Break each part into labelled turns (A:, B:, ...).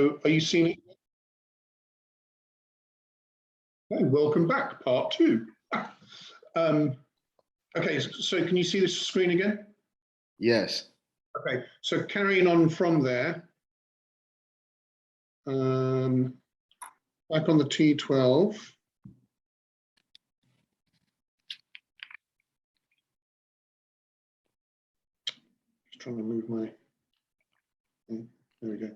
A: are you seeing it? Okay, welcome back, part 2. Okay, so can you see this screen again?
B: Yes.
A: Okay, so carrying on from there, back on the T12. Just trying to move my, there we go.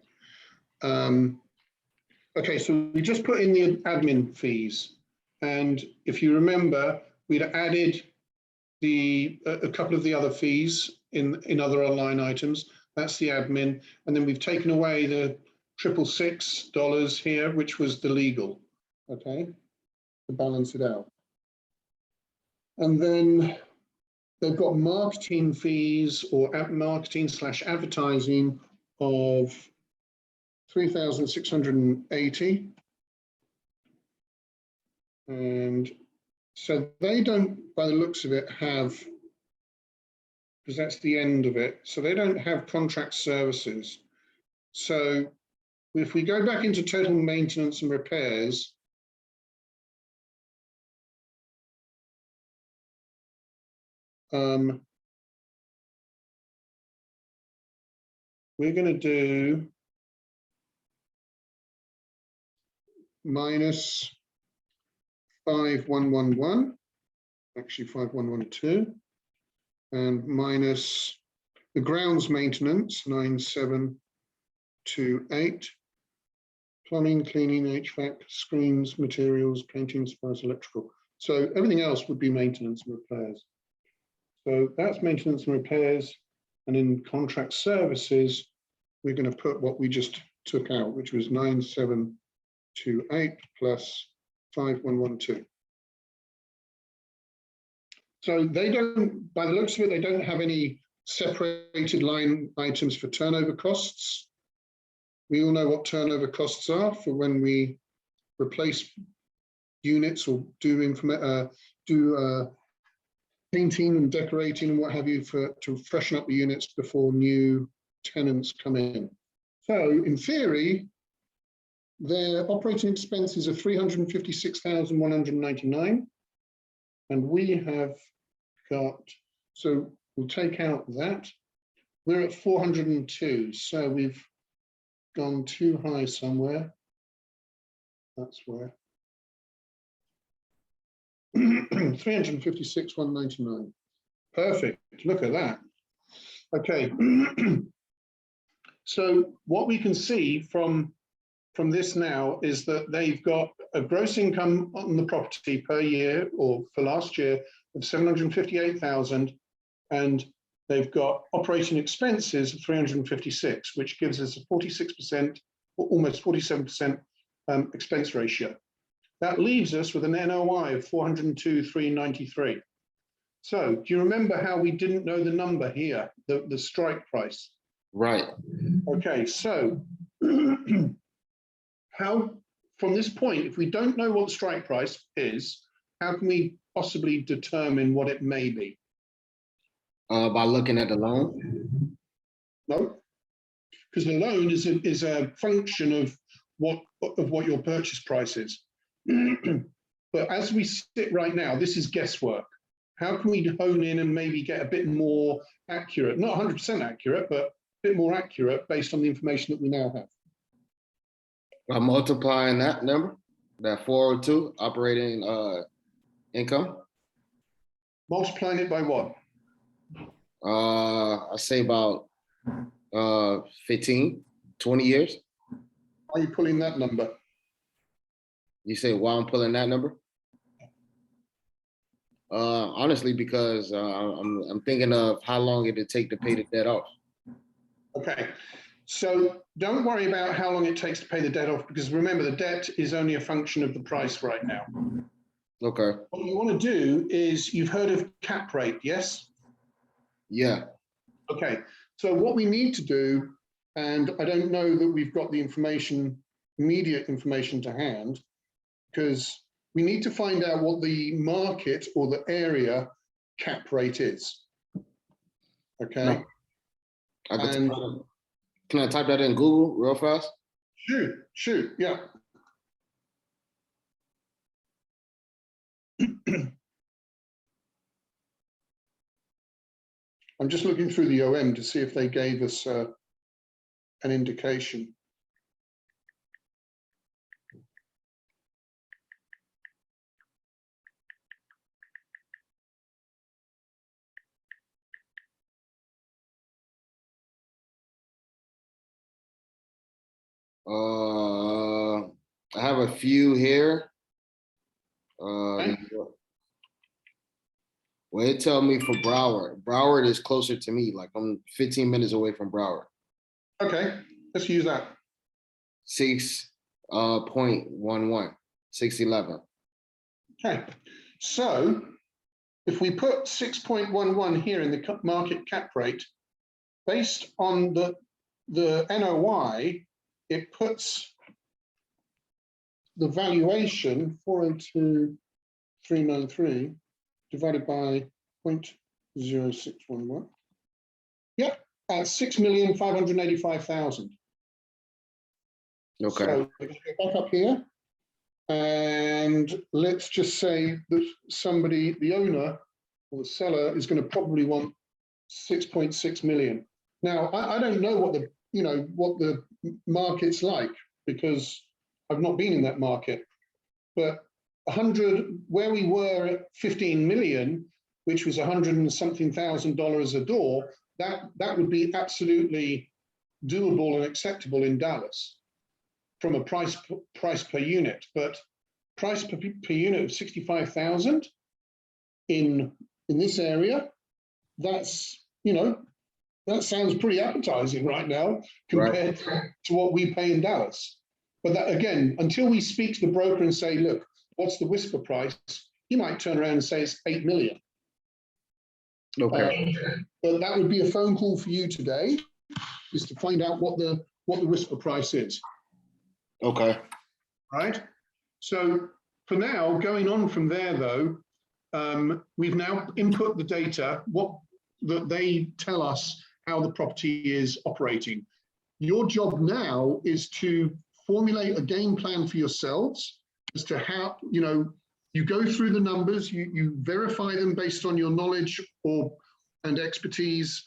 A: Okay, so we just put in the admin fees. And if you remember, we'd added a couple of the other fees in other line items. That's the admin. And then we've taken away the $666 here, which was the legal, okay, to balance it out. And then they've got marketing fees or marketing/advertising of 3,680. And so they don't, by the looks of it, have, because that's the end of it, so they don't have contract services. So if we go back into total maintenance and repairs, we're going to do minus 5111, actually 5112, and minus the grounds maintenance 9728, plumbing, cleaning, HVAC, screens, materials, painting, supplies, electrical. So everything else would be maintenance and repairs. So that's maintenance and repairs, and in contract services, we're going to put what we just took out, which was 9728 plus 5112. So they don't, by the looks of it, they don't have any separated line items for turnover costs. We all know what turnover costs are for when we replace units or do painting and decorating and what have you to freshen up the units before new tenants come in. So in theory, their operating expenses are 356,199, and we have got, so we'll take out that. We're at 402, so we've gone too high somewhere. That's where. 356,199. Perfect. Look at that. Okay. So what we can see from this now is that they've got a gross income on the property per year, or for last year, of 758,000, and they've got operating expenses of 356, which gives us a 46% or almost 47% expense ratio. That leaves us with an NOI of 402,393. So do you remember how we didn't know the number here, the strike price?
B: Right.
A: Okay, so how, from this point, if we don't know what the strike price is, how can we possibly determine what it may be?
B: By looking at the loan?
A: No, because the loan is a function of what your purchase price is. But as we sit right now, this is guesswork. How can we hone in and maybe get a bit more accurate, not 100% accurate, but a bit more accurate based on the information that we now have?
B: By multiplying that number, that 402 operating income.
A: Multiplying it by what?
B: I say about 15, 20 years.
A: Why are you pulling that number?
B: You say why I'm pulling that number? Honestly, because I'm thinking of how long it would take to pay the debt off.
A: Okay, so don't worry about how long it takes to pay the debt off, because remember, the debt is only a function of the price right now.
B: Okay.
A: What you want to do is, you've heard of cap rate, yes?
B: Yeah.
A: Okay, so what we need to do, and I don't know that we've got the information, immediate information to hand, because we need to find out what the market or the area cap rate is. Okay.
B: No. Can I type that in Google real fast?
A: Shoot, yeah. I'm just looking through the OM to see if they gave us an indication.
B: I have a few here.
A: Okay.
B: Well, it tell me for Broward. Broward is closer to me. Like I'm 15 minutes away from Broward.
A: Okay, let's use that.
B: 6.11. 611.
A: Okay, so if we put 6.11 here in the market cap rate, based on the NOI, it puts the valuation 402,393 divided by 0.0611. Yep, at 6,585,000.
B: Okay.
A: So if you go back up here, and let's just say that somebody, the owner or the seller, is going to probably want 6.6 million. Now, I don't know what the what the market's like because I've not been in that market. But 100, where we were at 15 million, which was 100 and something $1,000 a door, that would be absolutely doable and acceptable in Dallas from a price per unit. But price per unit of 65,000 in this area, that's, that sounds pretty appetizing right now compared to what we pay in Dallas. But that, again, until we speak to the broker and say, look, what's the whisper price? He might turn around and say it's 8 million.
B: Okay.
A: But that would be a phone call for you today, is to find out what the whisper price is.
B: Okay.
A: Right. So for now, going on from there, though, we've now input the data, that they tell us how the property is operating. Your job now is to formulate a game plan for yourselves as to how, you go through the numbers, you verify them based on your knowledge and expertise,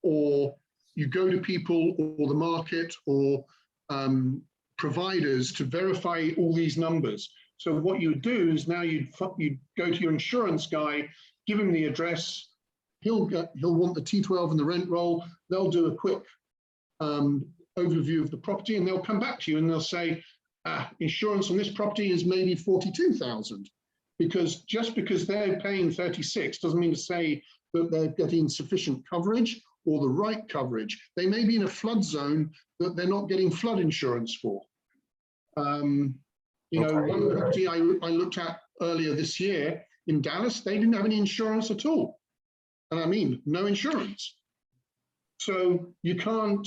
A: or you go to people or the market or providers to verify all these numbers. So what you do is now you'd go to your insurance guy, give him the address, he'll want the T12 and the rent roll. They'll do a quick overview of the property, and they'll come back to you and they'll say, insurance on this property is maybe 42,000, because just because they're paying 36 doesn't mean to say that they're getting sufficient coverage or the right coverage. They may be in a flood zone that they're not getting flood insurance for. One property I looked at earlier this year in Dallas, they didn't have any insurance at all. And I mean, no insurance. So you can't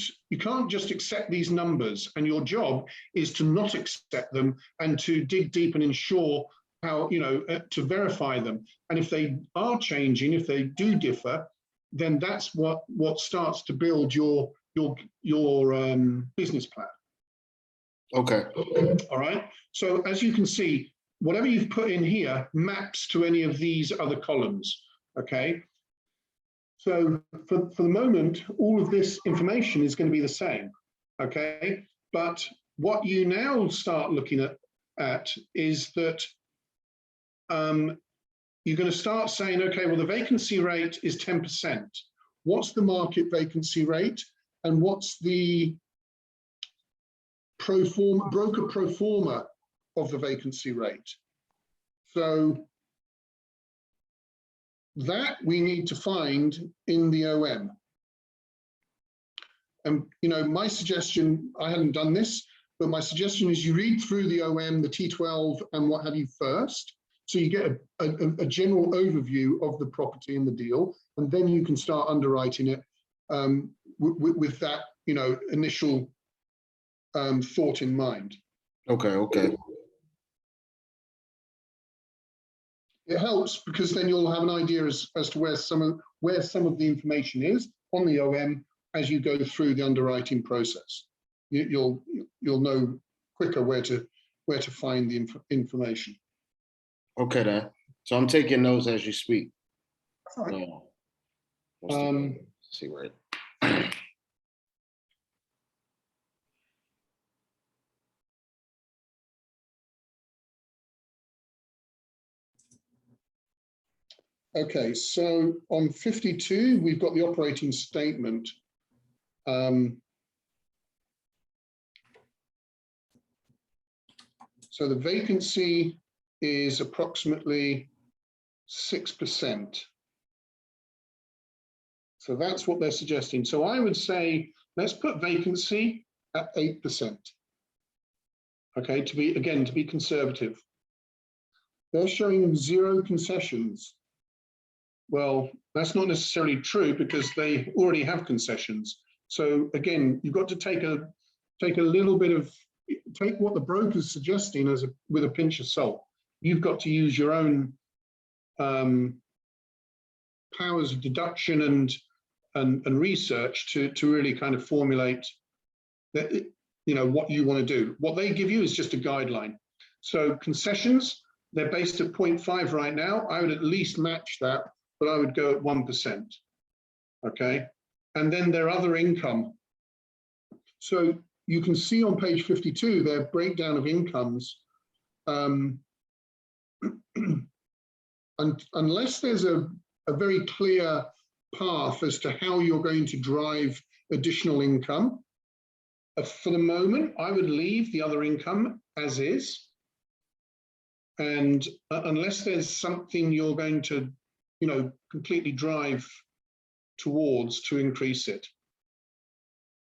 A: just accept these numbers, and your job is to not accept them and to dig deep and ensure how, to verify them. And if they are changing, if they do differ, then that's what starts to build your business plan.
B: Okay.
A: All right. So as you can see, whatever you've put in here maps to any of these other columns. Okay. So for the moment, all of this information is going to be the same. Okay. But what you now start looking at is that you're going to start saying, okay, well, the vacancy rate is 10%. What's the market vacancy rate? And what's the broker pro forma of the vacancy rate? So that we need to find in the OM. And my suggestion, I hadn't done this, but my suggestion is you read through the OM, the T12 and what have you first, so you get a general overview of the property and the deal, and then you can start underwriting it with that initial thought in mind.
B: Okay.
A: It helps because then you'll have an idea as to where some of the information is on the OM as you go through the underwriting process. you'll know quicker where to find the information.
B: Okay, then. So I'm taking notes as you speak.
A: All right.
B: Yeah. Let's see where it.
A: Okay, so on 52, we've got the operating statement. So the vacancy is approximately 6%. So that's what they're suggesting. So I would say, let's put vacancy at 8%. Okay, to be conservative. They're showing 0 concessions. Well, that's not necessarily true because they already have concessions. So again, you've got to take a little bit of, take what the broker's suggesting with a pinch of salt. You've got to use your own powers of deduction and research to really kind of formulate that, what you want to do. What they give you is just a guideline. So concessions, they're based at 0.5 right now. I would at least match that, but I would go at 1%. Okay, and then their other income. So you can see on page 52 their breakdown of incomes. Unless there's a very clear path as to how you're going to drive additional income, for the moment, I would leave the other income as is. And unless there's something you're going to, completely drive towards to increase it,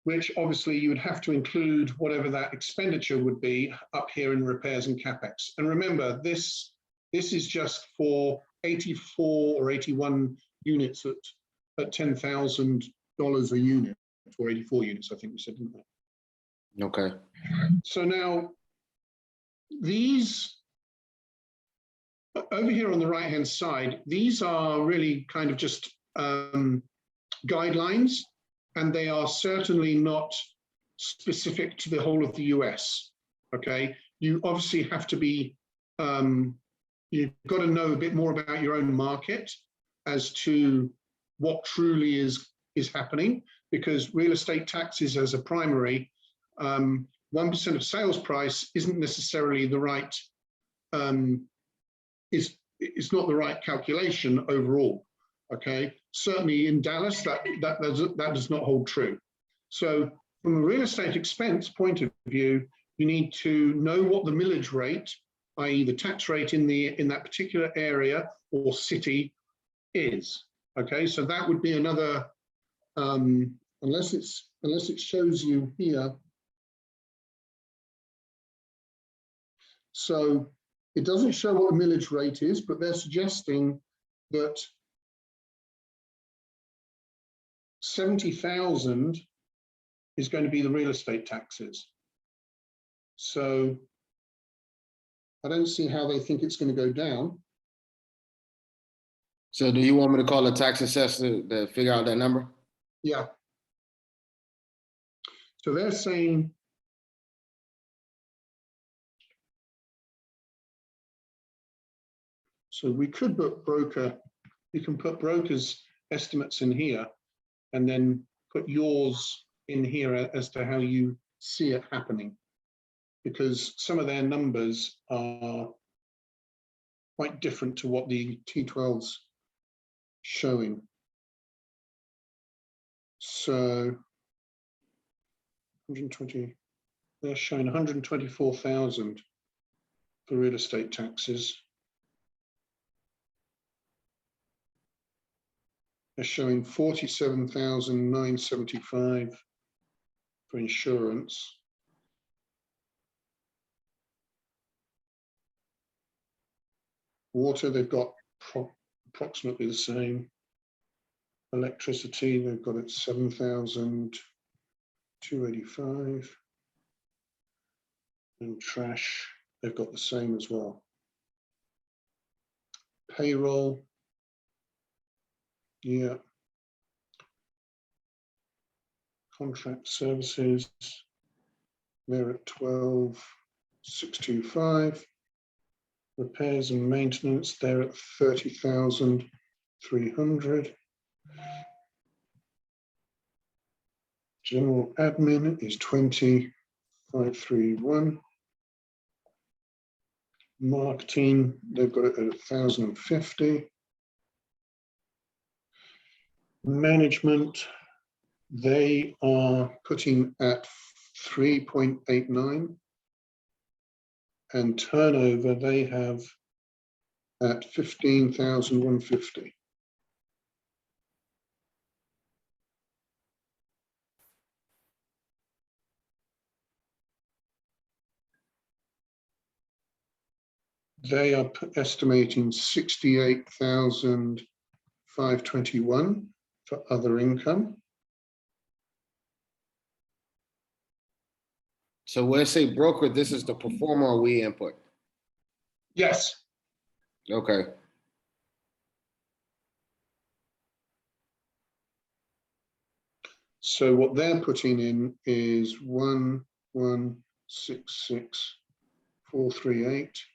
A: which obviously you would have to include whatever that expenditure would be up here in repairs and capex. And remember, this is just for 84 or 81 units at $10,000 a unit, or 84 units, I think we said, didn't we?
B: Okay.
A: So now these over here on the right-hand side, these are really kind of just guidelines, and they are certainly not specific to the whole of the US. Okay, you obviously have to be, you've got to know a bit more about your own market as to what truly is happening, because real estate taxes as a primary, 1% of sales price isn't necessarily the right, it's not the right calculation overall. Okay, certainly in Dallas, that does not hold true. So from a real estate expense point of view, you need to know what the millage rate, i.e. the tax rate in that particular area or city is. Okay, so that would be another, unless it shows you here. So it doesn't show what the millage rate is, but they're suggesting that 70,000 is going to be the real estate taxes. So I don't see how they think it's going to go down.
B: So do you want me to call a tax assessor to figure out that number?
A: Yeah. So they're saying, so we could put broker, you can put broker's estimates in here and then put yours in here as to how you see it happening, because some of their numbers are quite different to what the T12's showing. So 120, they're showing 124,000 for real estate taxes. They're showing 47,975 for insurance. Water, they've got approximately the same. Electricity, they've got it 7,285. And trash, they've got the same as well. Payroll, yeah. Contract services, they're at 12,625. Repairs and maintenance, they're at 30,300. General admin is 20,531. Marketing, they've got it at 1,050. Management, they are putting at 3.89. And turnover, they have at 15,150. They are estimating 68,521 for other income.
B: So when I say broker, this is the performer or we input?
A: Yes.
B: Okay.
A: So what they're putting in is 1,166,438.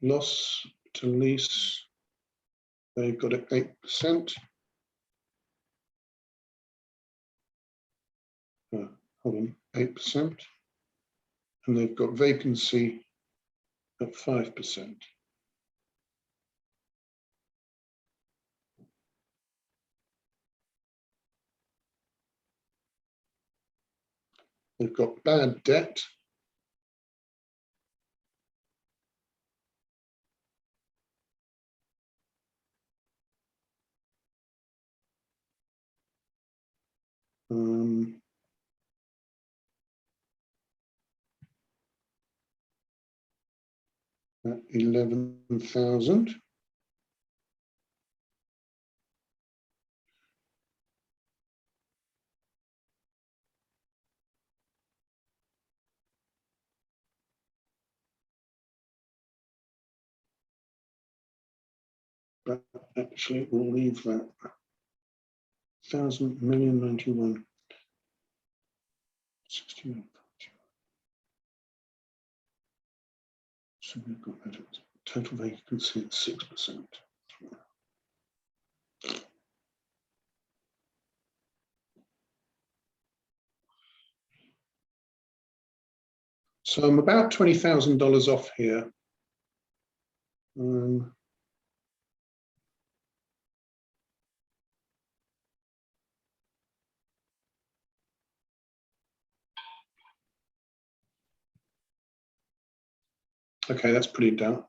A: Loss to lease, they've got it 8%. Hold on, 8%. And they've got vacancy at 5%. They've got bad debt. At 11,000. But actually, we'll leave that. 1,000,091. 61. So we've got that at total vacancy at 6%. So I'm about $20,000 off here. Okay, that's pretty darn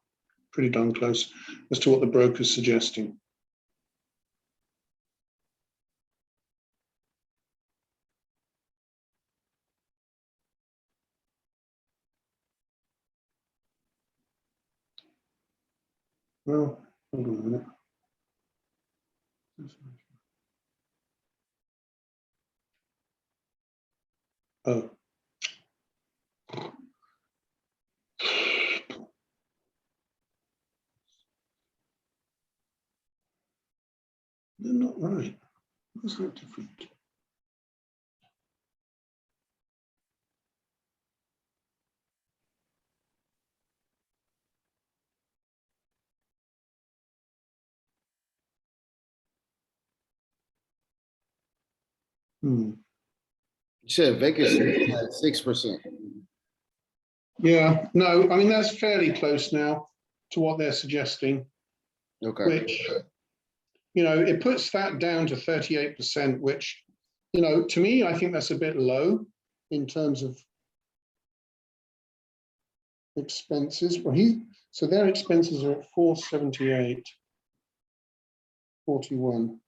A: close as to what the broker's suggesting. Well, hold on a minute. Oh. They're not right. Why is that different?
B: You said vacancy at 6%.
A: Yeah, no, I mean, that's fairly close now to what they're suggesting,
B: Okay.
A: which, it puts that down to 38%, which, to me, I think that's a bit low in terms of expenses. Well, so their expenses are at 478.41.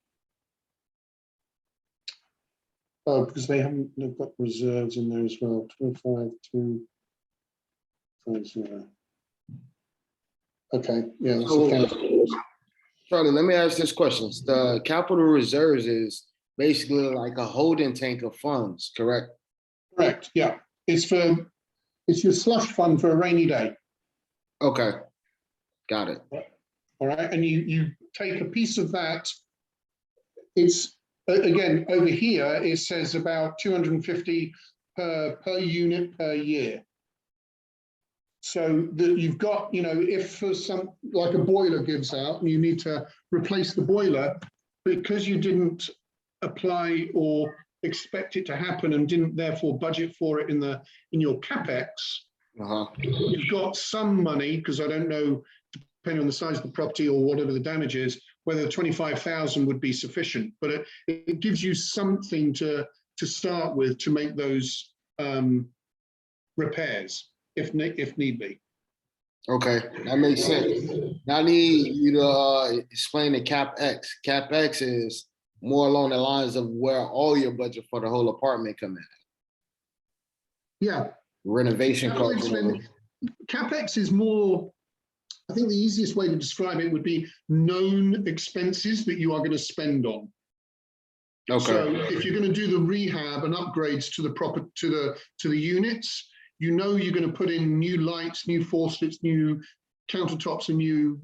A: Oh, because they've got reserves in there as well. 25,250. Okay, yeah, that's $1,000.
B: Charlie, let me ask this question. The capital reserves is basically like a holding tank of funds, correct?
A: Correct, yeah. It's your slush fund for a rainy day.
B: Okay, got it.
A: All right, and you take a piece of that. It's again over here. It says about 250 per unit per year. So that you've got, you know, if for some, like a boiler gives out and you need to replace the boiler, because you didn't apply or expect it to happen and didn't therefore budget for it in your capex, you've got some money, because I don't know, depending on the size of the property or whatever the damage is, whether 25,000 would be sufficient. But it gives you something to start with to make those repairs if need be.
B: Okay, that makes sense. Now I need you to explain the CapEx. CapEx is more along the lines of where all your budget for the whole apartment come in.
A: Yeah.
B: Renovation costs.
A: CapEx is more, I think the easiest way to describe it would be known expenses that you are going to spend on.
B: Okay.
A: So if you're going to do the rehab and upgrades to the units, you know you're going to put in new lights, new faucets, new countertops, and new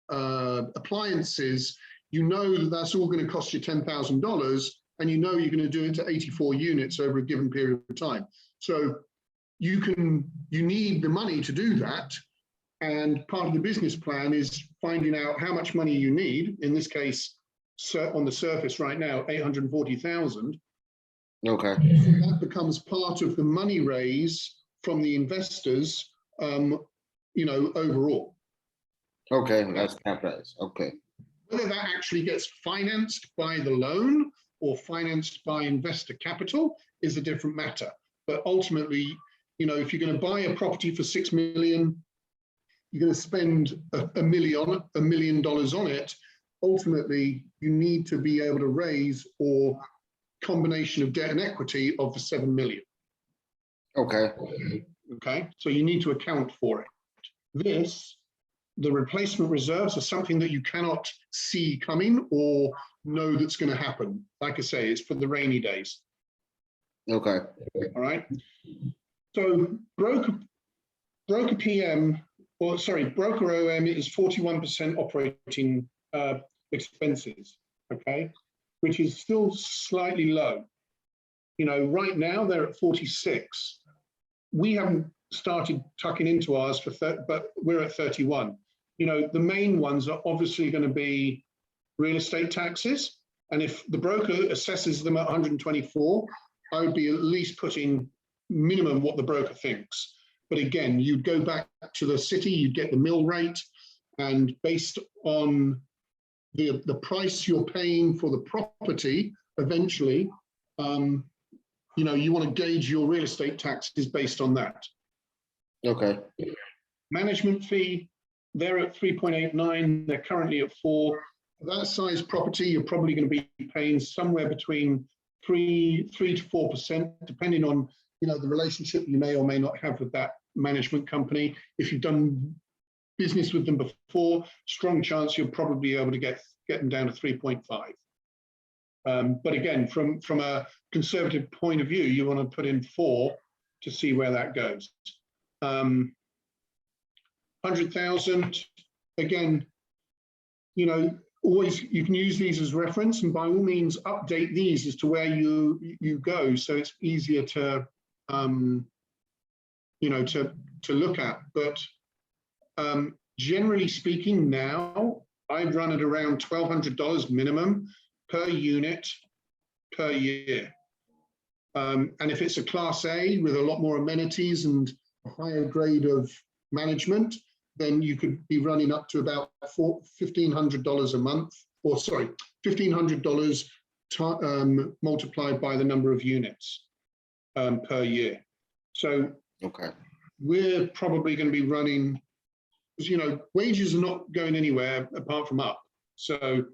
A: appliances. You know that's all going to cost you $10,000, and you know you're going to do it to 84 units over a given period of time. So you need the money to do that, and part of the business plan is finding out how much money you need. In this case, on the surface right now, 840,000.
B: Okay.
A: So that becomes part of the money raise from the investors, you know, overall.
B: Okay, that's CapEx. Okay.
A: Whether that actually gets financed by the loan or financed by investor capital is a different matter. But ultimately, you know, if you're going to buy a property for $6 million, you're going to spend $1 million on it. Ultimately, you need to be able to raise or combination of debt and equity of the 7 million.
B: Okay.
A: Okay, so you need to account for it. The replacement reserves are something that you cannot see coming or know that's going to happen. Like I say, it's for the rainy days.
B: Okay.
A: All right. So broker PM, or sorry, broker OM is 41% operating expenses. Okay, which is still slightly low. You know, right now they're at 46. We haven't started tucking into ours but we're at 31. You know, the main ones are obviously going to be real estate taxes. And if the broker assesses them at 124, I would be at least putting minimum what the broker thinks. But again, you'd go back to the city, you'd get the mill rate, and based on the price you're paying for the property, eventually, you know, you want to gauge your real estate taxes based on that.
B: Okay.
A: Management fee, they're at 3.89. They're currently at 4. For that size property, you're probably going to be paying somewhere between 3 to 4%, depending on, you know, the relationship you may or may not have with that management company. If you've done business with them before, strong chance you'll probably be able to get them down to 3.5. But again, from a conservative point of view, you want to put in 4 to see where that goes. 100,000, again, you know, always you can use these as reference, and by all means update these as to where you go, so it's easier to you know, to look at. But generally speaking, now I'd run at around $1,200 minimum per unit per year. And if it's a class A with a lot more amenities and a higher grade of management, then you could be running up to about $1,500 a month, or sorry, $1,500 multiplied by the number of units per year. So
B: okay,
A: we're probably going to be running, you know, wages are not going anywhere apart from up. So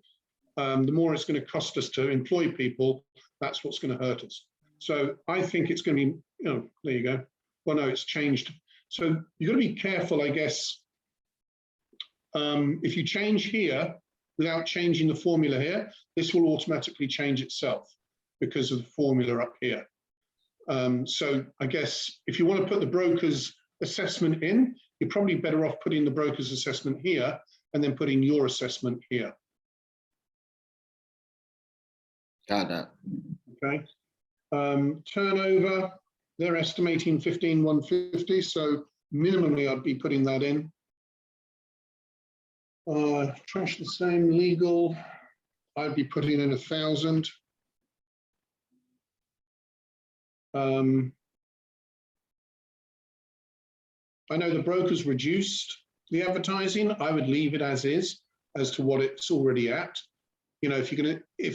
A: the more it's going to cost us to employ people, that's what's going to hurt us. So I think it's going to be, you know, there you go. Well, no, it's changed. So you've got to be careful, I guess. If you change here without changing the formula here, this will automatically change itself because of the formula up here. So I guess if you want to put the broker's assessment in, you're probably better off putting the broker's assessment here and then putting your assessment here.
B: Got that.
A: Okay. Turnover, they're estimating 15,150, so minimally I'd be putting that in. Trash the same, legal, I'd be putting in 1,000. I know the brokers reduced the advertising. I would leave it as is, as to what it's already at. You know, if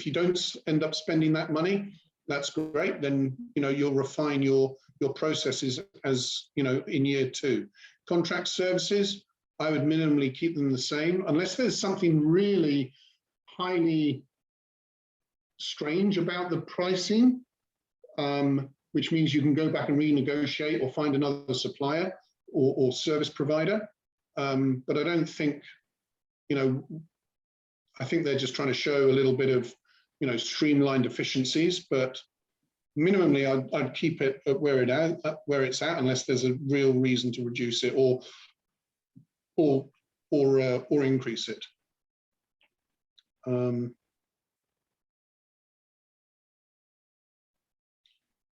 A: you don't end up spending that money, that's great. Then, you know, you'll refine your processes as, you know, in year 2. Contract services, I would minimally keep them the same, unless there's something really highly strange about the pricing, which means you can go back and renegotiate or find another supplier or service provider. But I don't think, you know, I think they're just trying to show a little bit of, you know, streamlined efficiencies, but minimally I'd keep it at where it's at, unless there's a real reason to reduce it or increase it.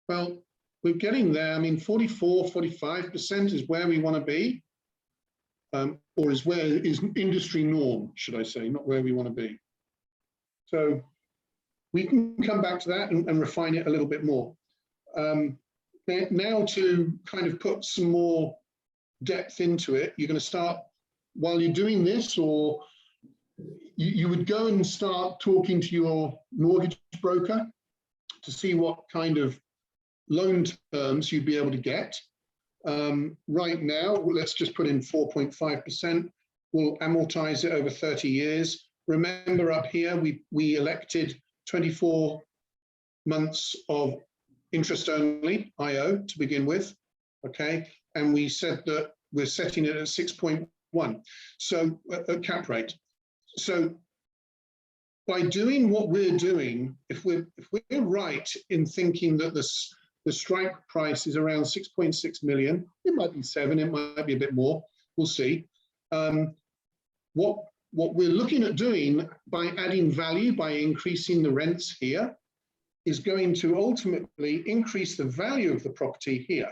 A: Well, we're getting there. I mean, 45% is where we want to be, or is where is industry norm, should I say, not where we want to be. So we can come back to that and refine it a little bit more. Now to kind of put some more depth into it, you're going to start, while you're doing this, or you would go and start talking to your mortgage broker to see what kind of loan terms you'd be able to get. Right now, let's just put in 4.5%. We'll amortize it over 30 years. Remember up here, we elected 24 months of interest only, IO, to begin with, okay? And we said that we're setting it at 6.1, so a cap rate. So by doing what we're doing, if we're right in thinking that the strike price is around 6.6 million, it might be 7, it might be a bit more, we'll see. What we're looking at doing by adding value, by increasing the rents here, is going to ultimately increase the value of the property here.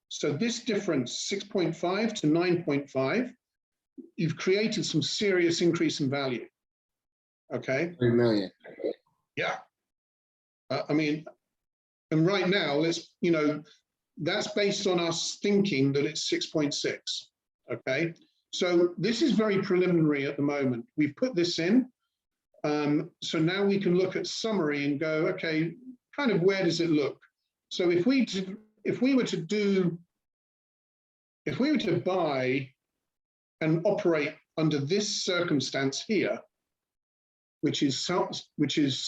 A: So this difference, 6.5 to 9.5, you've created some serious increase in value. Okay.
B: 3 million.
A: Yeah. I mean, and right now, let's, you know, that's based on us thinking that it's 6.6. Okay. So this is very preliminary at the moment. We've put this in. So now we can look at summary and go, okay, kind of where does it look? So if we were to buy and operate under this circumstance here, which is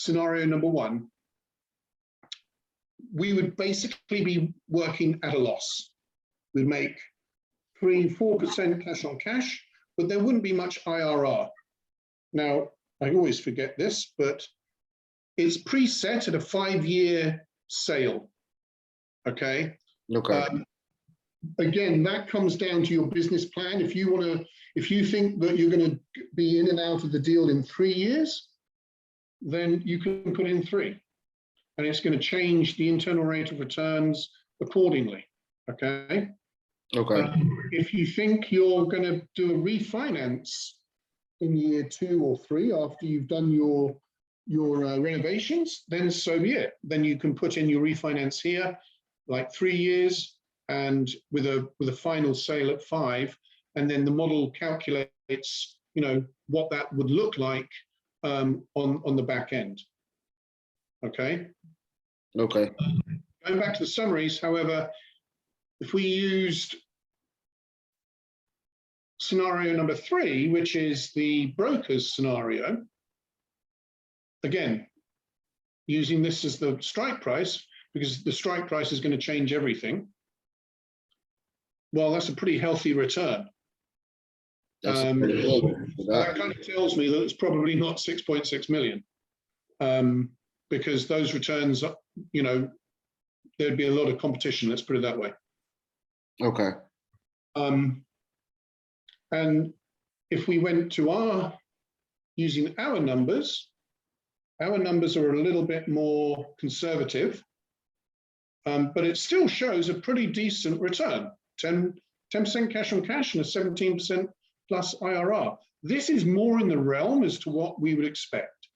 A: scenario number 1, we would basically be working at a loss. We'd make 3-4% cash on cash, but there wouldn't be much IRR. Now, I always forget this, but it's preset at a 5-year sale. Okay.
B: Okay.
A: Again, that comes down to your business plan. If you think that you're going to be in and out of the deal in 3 years, then you can put in 3, and it's going to change the internal rate of returns accordingly. Okay.
B: Okay.
A: If you think you're going to do a refinance in year 2 or 3 after you've done your renovations, then so be it. Then you can put in your refinance here, like 3 years, and with a final sale at 5, and then the model calculates, you know, what that would look like on the back end. Okay.
B: Okay.
A: Going back to the summaries, however, if we used scenario number 3, which is the broker's scenario, again, using this as the strike price, because the strike price is going to change everything. Well, that's a pretty healthy return. That kind of tells me that it's probably not 6.6 million, because those returns, you know, there'd be a lot of competition, let's put it that way.
B: Okay.
A: And if we went to using our numbers are a little bit more conservative, but it still shows a pretty decent return, 10% cash on cash and a 17% plus IRR. This is more in the realm as to what we would expect.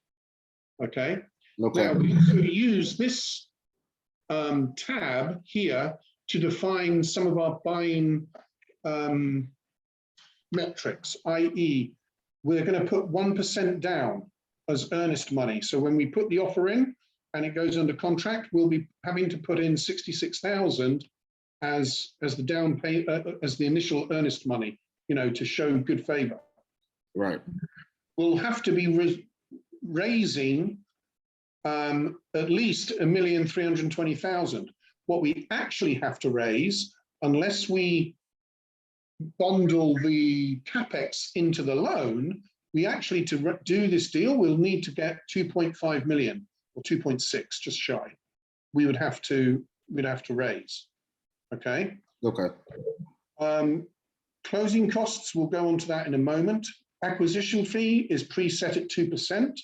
A: Okay. Now we also use this tab here to define some of our buying metrics, i.e., we're going to put 1% down as earnest money. So when we put the offer in and it goes under contract, we'll be having to put in 66,000 as the down pay as the initial earnest money, to show good favor.
B: Right.
A: We'll have to be raising at least 1,320,000. What we actually have to raise, unless we bundle the capex into the loan, we actually, to do this deal, we'll need to get 2.5 million or 2.6, just shy. We'd have to raise. Okay.
B: Okay.
A: Closing costs, we'll go on to that in a moment. Acquisition fee is preset at 2%.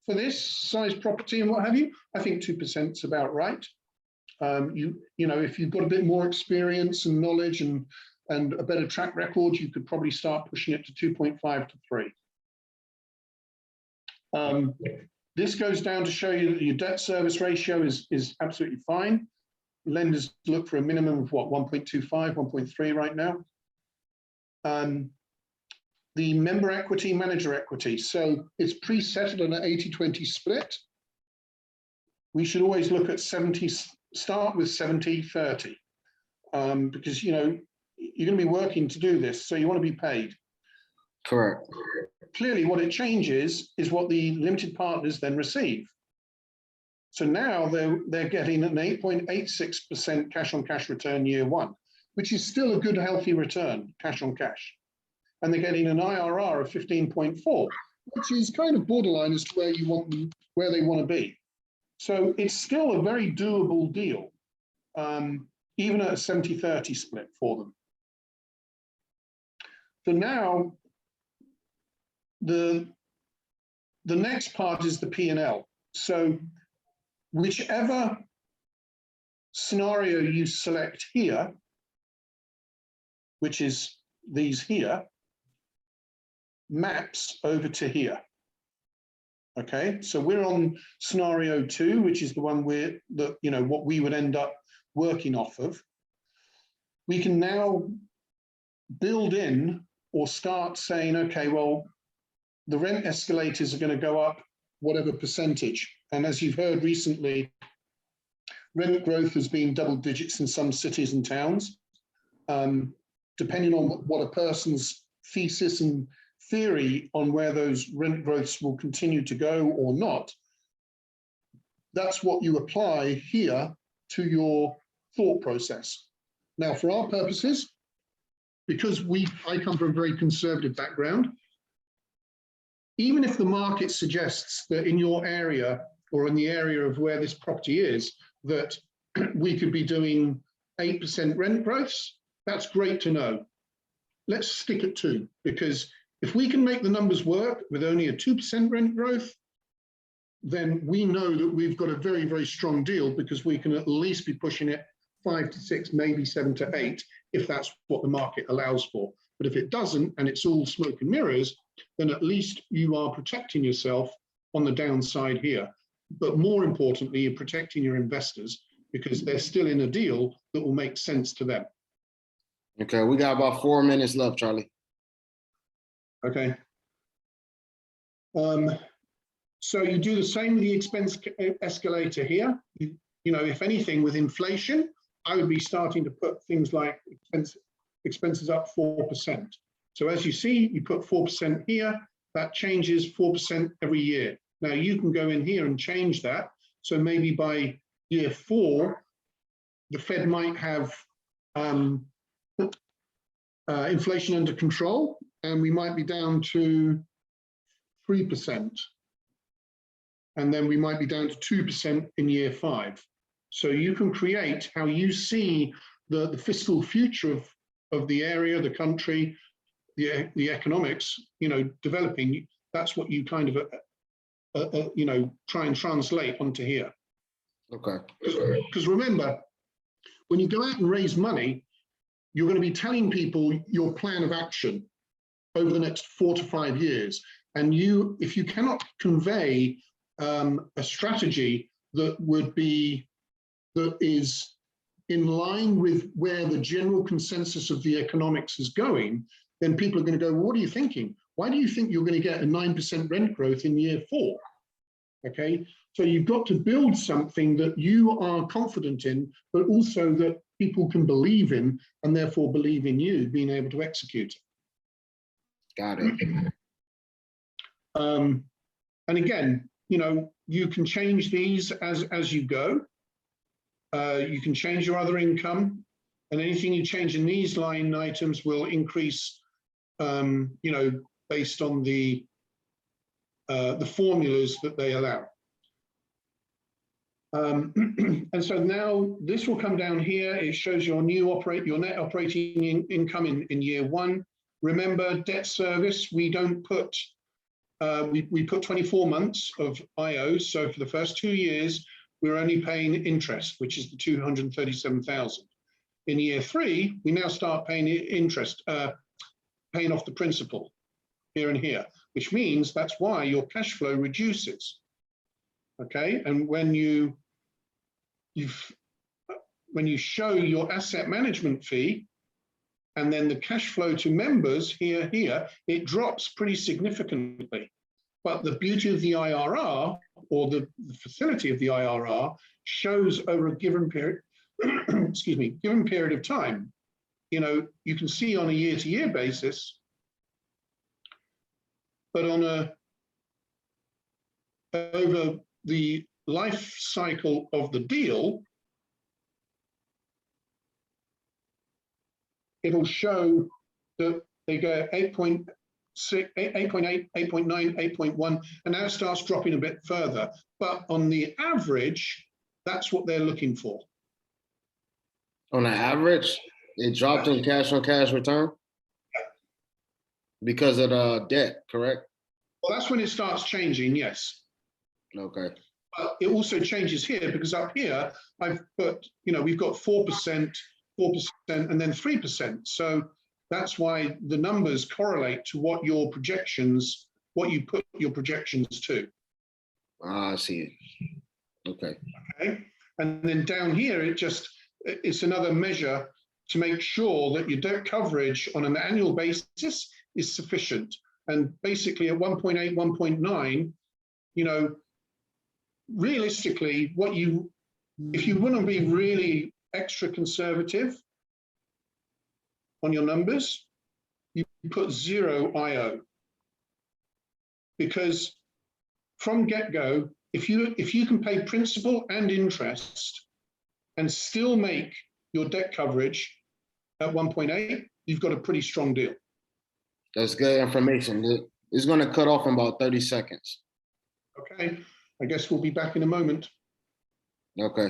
A: For this size property and what have you, I think 2% is about right. If you've got a bit more experience and knowledge and a better track record, you could probably start pushing it to 2.5 to 3. This goes down to show you that your debt service ratio is absolutely fine. Lenders look for a minimum of what, 1.25, 1.3 right now. The member equity, manager equity. So it's preset at an 80-20 split. We should always look at start with 70-30, because you're going to be working to do this, so you want to be paid.
B: Correct.
A: Clearly, what it changes is what the limited partners then receive. So now they're getting an 8.86% cash on cash return year one, which is still a good, healthy return, cash on cash. And they're getting an IRR of 15.4, which is kind of borderline as to where they want to be. So it's still a very doable deal, even at a 70-30 split for them. So now, the next part is the P&L. So whichever scenario you select here, which is these here, maps over to here. Okay, so we're on scenario 2, which is the one what we would end up working off of. We can now build in or start saying, okay, well, the rent escalators are going to go up whatever percentage. And as you've heard recently, rent growth has been double digits in some cities and towns. Depending on what a person's thesis and theory on where those rent growths will continue to go or not, that's what you apply here to your thought process. Now, for our purposes, because I come from a very conservative background, even if the market suggests that in your area or in the area of where this property is, that we could be doing 8% rent growths, that's great to know. Let's stick at 2, because if we can make the numbers work with only a 2% rent growth, then we know that we've got a very, very strong deal, because we can at least be pushing it 5 to 6, maybe 7 to 8, if that's what the market allows for. But if it doesn't, and it's all smoke and mirrors, then at least you are protecting yourself on the downside here. But more importantly, you're protecting your investors, because they're still in a deal that will make sense to them.
B: Okay, we got about 4 minutes left, Charlie.
A: Okay. So you do the same with the expense escalator here. If anything, with inflation, I would be starting to put things like expenses up 4%. So as you see, you put 4% here, that changes 4% every year. Now you can go in here and change that. So maybe by year 4, the Fed might have inflation under control, and we might be down to 3%. And then we might be down to 2% in year 5. So you can create how you see the fiscal future of the area, the country, the economics, developing, that's what you kind of, try and translate onto here.
B: Okay.
A: Because remember, when you go out and raise money, you're going to be telling people your plan of action over the next 4 to 5 years. And if you cannot convey a strategy that is in line with where the general consensus of the economics is going, then people are going to go, well, what are you thinking? Why do you think you're going to get a 9% rent growth in year 4? Okay, so you've got to build something that you are confident in, but also that people can believe in, and therefore believe in you being able to execute.
B: Got it.
A: And again, you can change these as you go. You can change your other income, and anything you change in these line items will increase, based on the formulas that they allow. And so now this will come down here. It shows your net operating income in year 1. Remember, debt service, we don't put, we put 24 months of IO. So for the first 2 years, we're only paying interest, which is the 237,000. In year 3, we now start paying interest, paying off the principal here and here, which means that's why your cash flow reduces. Okay, and when you show your asset management fee and then the cash flow to members here, it drops pretty significantly. But the beauty of the IRR, or the facility of the IRR, shows over a given period, excuse me, given period of time. You can see on a year-to-year basis, but on over the life cycle of the deal, it'll show that they go 8.6, 8.8, 8.9, 8.1, and now it starts dropping a bit further. But on the average, that's what they're looking for.
B: On the average, it dropped in cash on cash return because of the debt, correct?
A: Well, that's when it starts changing, yes.
B: Okay.
A: But it also changes here, because up here, I've put, we've got 4%, 4%, and then 3%. So that's why the numbers correlate to what your projections, what you put your projections to.
B: I see. Okay.
A: Okay. And then down here, it's another measure to make sure that your debt coverage on an annual basis is sufficient. And basically at 1.8, 1.9, realistically, if you want to be really extra conservative on your numbers, you put 0 IO. Because from get-go, if you can pay principal and interest and still make your debt coverage at 1.8, you've got a pretty strong deal.
B: That's good information. It's going to cut off in about 30 seconds.
A: Okay, I guess we'll be back in a moment.
B: Okay.